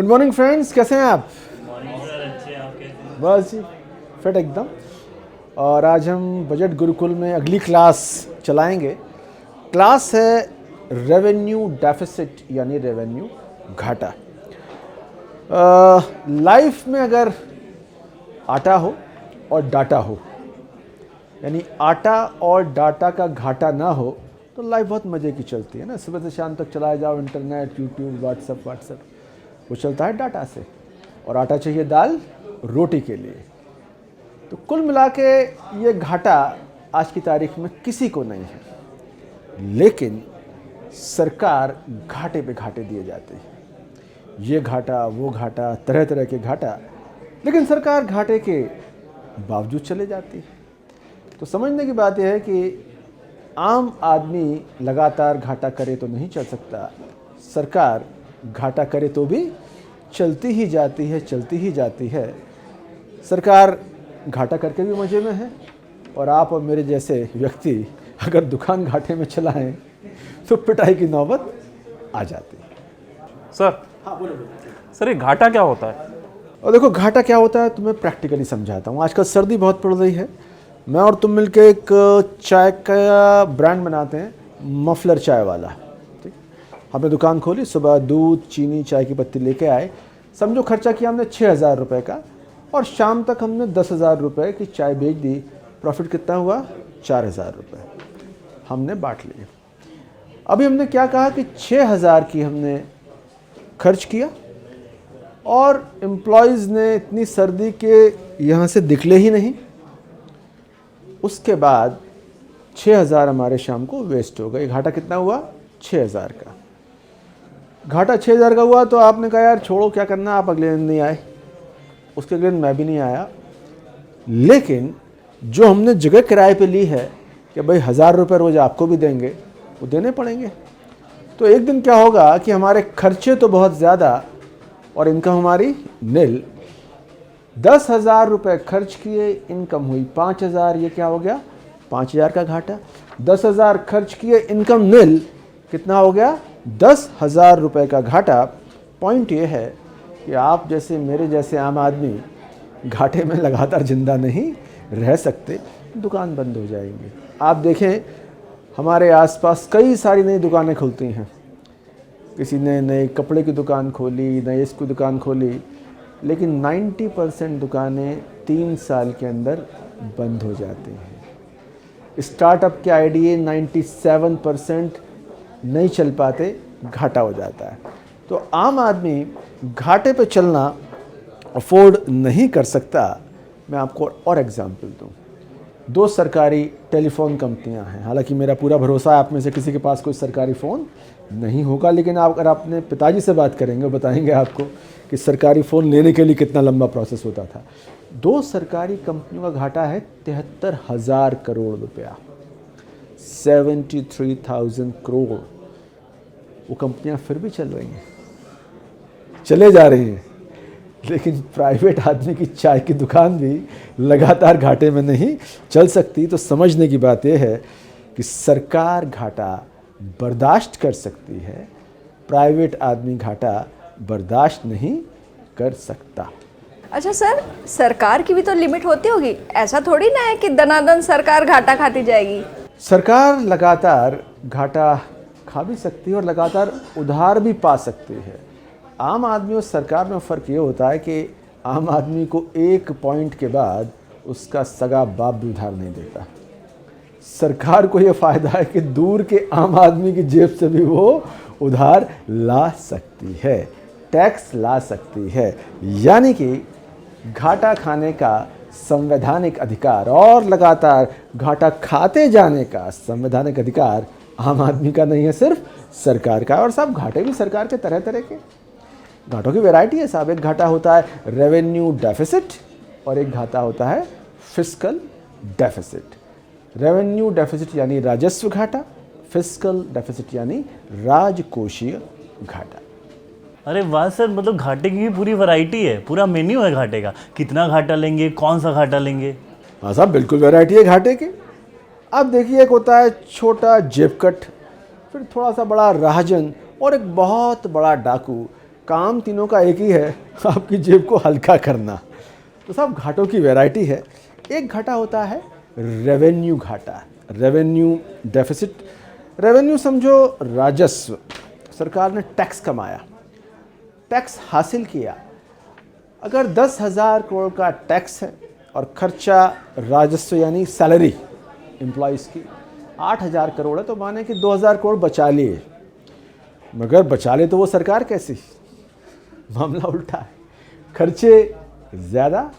Good morning friends, कैसे हैं आप? सर अच्छे हैं, आप कैसे हैं? बस जी, फिट एकदम। और आज हम बजट गुरुकुल में अगली क्लास चलाएंगे। क्लास है रेवेन्यू डेफिसिट यानी रेवेन्यू घाटा। लाइफ में अगर आटा हो और डाटा हो, यानी आटा और डाटा का घाटा ना हो तो लाइफ बहुत मज़े की चलती है ना। सुबह से शाम तक चलाए जाओ, इंटरनेट, यूट्यूब, व्हाट्सएप, वो चलता है डाटा से। और आटा चाहिए दाल रोटी के लिए। तो कुल मिला के ये घाटा आज की तारीख में किसी को नहीं है, लेकिन सरकार घाटे पे घाटे दिए जाते हैं। ये घाटा, वो घाटा, तरह तरह के घाटा, लेकिन सरकार घाटे के बावजूद चले जाती है। तो समझने की बात यह है कि आम आदमी लगातार घाटा करे तो नहीं चल सकता, सरकार घाटा करे तो भी चलती ही जाती है, चलती ही जाती है। सरकार घाटा करके भी मज़े में है, और आप और मेरे जैसे व्यक्ति अगर दुकान घाटे में चलाएं तो पिटाई की नौबत आ जाती है। सर हाँ बोलो। सर ये घाटा क्या होता है? और देखो, घाटा क्या होता है तुम्हें प्रैक्टिकली समझाता हूँ। आजकल सर्दी बहुत पड़ रही है। मैं और तुम मिलके एक चाय का ब्रांड बनाते हैं, मफलर चाय वाला। ठीक, हमने दुकान खोली, सुबह दूध, चीनी, चाय की पत्ती लेके आए। समझो खर्चा किया हमने 6,000 रुपये का, और शाम तक हमने 10,000 रुपये की चाय बेच दी। प्रॉफिट कितना हुआ? 4,000 रुपये हमने बांट लिए। अभी हमने क्या कहा कि 6,000 की हमने खर्च किया, और एम्प्लॉयज़ ने इतनी सर्दी के यहाँ से निकले ही नहीं। उसके बाद 6,000 हमारे शाम को वेस्ट हो गए। घाटा कितना हुआ? 6,000 का घाटा 6,000 का हुआ। तो आपने कहा यार छोड़ो, क्या करना, आप अगले दिन नहीं आए। उसके अगले दिन मैं भी नहीं आया। लेकिन जो हमने जगह किराए पे ली है कि भाई 1,000 रुपये रोज़ आपको भी देंगे, वो देने पड़ेंगे। तो एक दिन क्या होगा कि हमारे खर्चे तो बहुत ज़्यादा और इनकम हमारी निल। 10,000 रुपये खर्च किए, इनकम हुई 5,000। ये क्या हो गया? 5,000 का घाटा। 10,000 खर्च किए, इनकम निल, कितना हो गया? 10,000 रुपये का घाटा। पॉइंट ये है कि आप जैसे मेरे जैसे आम आदमी घाटे में लगातार जिंदा नहीं रह सकते, दुकान बंद हो जाएंगे। आप देखें, हमारे आसपास कई सारी नई दुकानें खुलती हैं। किसी ने नए कपड़े की दुकान खोली, नई इसकी दुकान खोली, लेकिन 90% दुकानें 3 साल के अंदर बंद हो जाती हैं। स्टार्टअप के आइडिया 97% नहीं चल पाते, घाटा हो जाता है। तो आम आदमी घाटे पे चलना अफोर्ड नहीं कर सकता। मैं आपको और एग्जांपल दूं। 2 सरकारी टेलीफोन कंपनियां हैं। हालांकि मेरा पूरा भरोसा है आप में से किसी के पास कोई सरकारी फ़ोन नहीं होगा, लेकिन आप अगर अपने पिताजी से बात करेंगे, वो बताएंगे आपको कि सरकारी फ़ोन लेने के लिए कितना लंबा प्रोसेस होता था। 2 सरकारी कंपनियों का घाटा है 73,000 करोड़ रुपया, 73,000 करोड़। वो कंपनियां फिर भी चल रही हैं, चले जा रही हैं, लेकिन प्राइवेट आदमी की चाय की दुकान भी लगातार घाटे में नहीं चल सकती। तो समझने की बात यह है कि सरकार घाटा बर्दाश्त कर सकती है, प्राइवेट आदमी घाटा बर्दाश्त नहीं कर सकता। अच्छा सर, सरकार की भी तो लिमिट होती होगी। ऐसा थोड़ी ना है कि दनादन सरकार घाटा खाती जाएगी। सरकार लगातार घाटा खा भी सकती है और लगातार उधार भी पा सकती है। आम आदमी और सरकार में फ़र्क ये होता है कि आम आदमी को एक पॉइंट के बाद उसका सगा बाप भी उधार नहीं देता। सरकार को ये फ़ायदा है कि दूर के आम आदमी की जेब से भी वो उधार ला सकती है, टैक्स ला सकती है। यानी कि घाटा खाने का संवैधानिक अधिकार और लगातार घाटा खाते जाने का संवैधानिक अधिकार आम आदमी का नहीं है, सिर्फ सरकार का। और सब घाटे भी सरकार के तरह तरह के घाटों की वैरायटी है साहब। एक घाटा होता है रेवेन्यू डेफिसिट और एक घाटा होता है फिस्कल डेफिसिट। रेवेन्यू डेफिसिट यानी राजस्व घाटा, फिस्कल डेफिसिट यानी राजकोषीय घाटा। अरे वाह सर, मतलब घाटे की भी पूरी वैरायटी है, पूरा मेन्यू है घाटे का। कितना घाटा लेंगे, कौन सा घाटा लेंगे? हाँ साहब, बिल्कुल वैरायटी है घाटे की। अब देखिए, एक होता है छोटा जेब कट, फिर थोड़ा सा बड़ा राहजन, और एक बहुत बड़ा डाकू। काम तीनों का एक ही है, आपकी जेब को हल्का करना। तो साहब घाटों की वैरायटी है। एक घाटा होता है रेवेन्यू घाटा, रेवेन्यू डेफिसिट। रेवेन्यू समझो राजस्व, सरकार ने टैक्स कमाया, टैक्स हासिल किया। अगर 10,000 करोड़ का टैक्स है और खर्चा राजस्व यानी सैलरी एम्प्लॉयज़ की 8,000 करोड़ है, तो माने कि 2,000 करोड़ बचा लिए। मगर बचा ले तो वो सरकार कैसी? मामला उल्टा है, खर्चे ज़्यादा,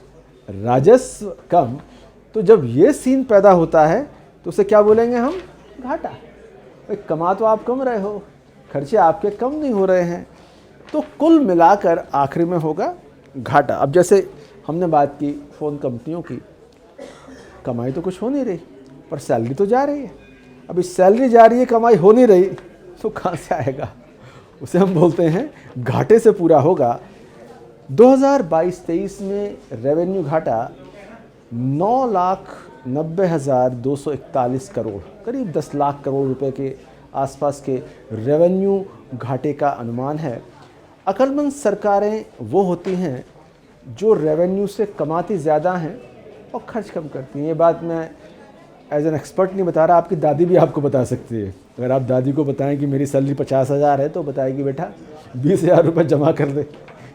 राजस्व कम। तो जब ये सीन पैदा होता है तो उसे क्या बोलेंगे हम? घाटा। भाई कमा तो आप कम रहे हो, खर्चे आपके कम नहीं हो रहे हैं, तो कुल मिलाकर आखिरी में होगा घाटा। अब जैसे हमने बात की फ़ोन कंपनियों की, कमाई तो कुछ हो नहीं रही पर सैलरी तो जा रही है। अभी सैलरी जा रही है, कमाई हो नहीं रही, तो कहाँ से आएगा? उसे हम बोलते हैं घाटे से पूरा होगा। 2022-23 में रेवेन्यू घाटा 9,90,241 करोड़, करीब 10 लाख करोड़ रुपए के आसपास के रेवेन्यू घाटे का अनुमान है। अक्लमंद सरकारें वो होती हैं जो रेवेन्यू से कमाती ज़्यादा हैं और खर्च कम करती हैं। ये बात मैं एज एन एक्सपर्ट नहीं बता रहा, आपकी दादी भी आपको बता सकती है। अगर आप दादी को बताएं कि मेरी सैलरी 50,000 है, तो बताएगी बेटा 20,000 रुपये जमा कर दे,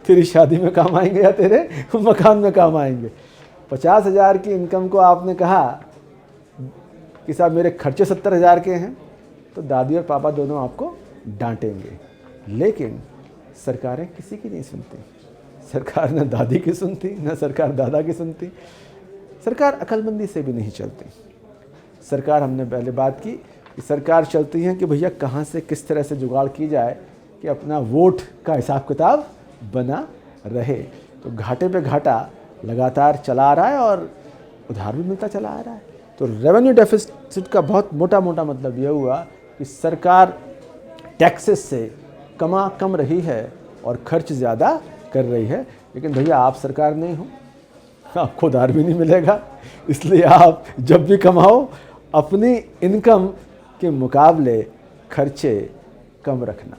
तेरी शादी में काम आएंगे या तेरे मकान में काम आएंगे। 50,000 की इनकम को आपने कहा कि साहब मेरे खर्चे 70,000 के हैं, तो दादी और पापा दोनों आपको डांटेंगे। लेकिन सरकारें किसी की नहीं सुनती। सरकार न दादी की सुनती, न सरकार दादा की सुनती। सरकार अक्लमंदी से भी नहीं चलती। सरकार, हमने पहले बात की कि सरकार चलती है कि भैया कहाँ से किस तरह से जुगाड़ की जाए कि अपना वोट का हिसाब किताब बना रहे। तो घाटे पे घाटा लगातार चला आ रहा है और उधार भी मिलता चला आ रहा है। तो रेवेन्यू डेफिसिट का बहुत मोटा मतलब यह हुआ कि सरकार टैक्सेस से कम रही है और खर्च ज़्यादा कर रही है। लेकिन भैया आप सरकार नहीं हो, आपको उधार भी नहीं मिलेगा, इसलिए आप जब भी कमाओ अपनी इनकम के मुकाबले खर्चे कम रखना।